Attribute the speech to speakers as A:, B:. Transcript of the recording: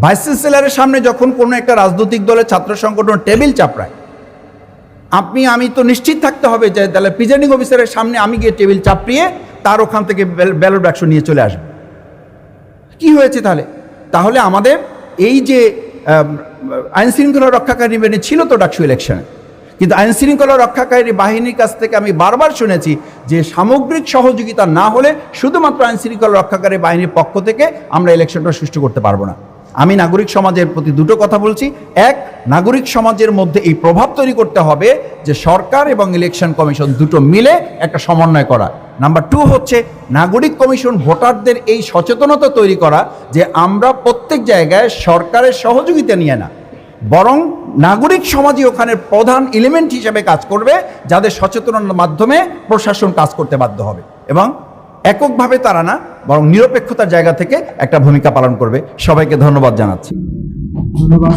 A: Vice চ্যান্সেলরের সামনে যখন কোনো একটা রাজনৈতিক দলের ছাত্র সংগঠন টেবিল চাপড়ায়, আমি তো নিশ্চিত থাকতে হবে যে তাহলে প্রিজাইডিং অফিসারের সামনে আমি গিয়ে টেবিল চাপড়িয়ে তার ওখান থেকে ব্যালট বাক্স নিয়ে চলে আসবো। কি হয়েছে তাহলে আমাদের এই যে আইন শৃঙ্খলা রক্ষাকারী বাহিনী ছিল তো ডাকসু ইলেকশনে, কিন্তু আইন শৃঙ্খলা রক্ষাকারী বাহিনীর কাছ থেকে আমি বারবার শুনেছি যে সামগ্রিক সহযোগিতা না হলে শুধুমাত্র আইন শৃঙ্খলা রক্ষাকারী বাহিনীর পক্ষ থেকে আমরা ইলেকশনটা সুষ্ঠু করতে পারবো না। আমি নাগরিক সমাজের প্রতি দুটো কথা বলছি। এক, নাগরিক সমাজের মধ্যে এই প্রভাব তৈরি করতে হবে যে সরকার এবং ইলেকশন কমিশন দুটো মিলে একটা সমন্বয় করা। নাম্বার 2 হচ্ছে নাগরিক কমিশন ভোটারদের এই সচেতনতা তৈরি করা যে আমরা প্রত্যেক জায়গায় সরকারের সহযোগিতা নিয়ে না, বরং নাগরিক সমাজই ওখানে প্রধান এলিমেন্ট হিসেবে কাজ করবে, যাদের সচেতনতার মাধ্যমে প্রশাসন কাজ করতে বাধ্য হবে এবং এককভাবে তারা না, বরং নিরপেক্ষতার জায়গা থেকে একটা ভূমিকা পালন করবে। সবাইকে ধন্যবাদ জানাচ্ছি।
B: ধন্যবাদ।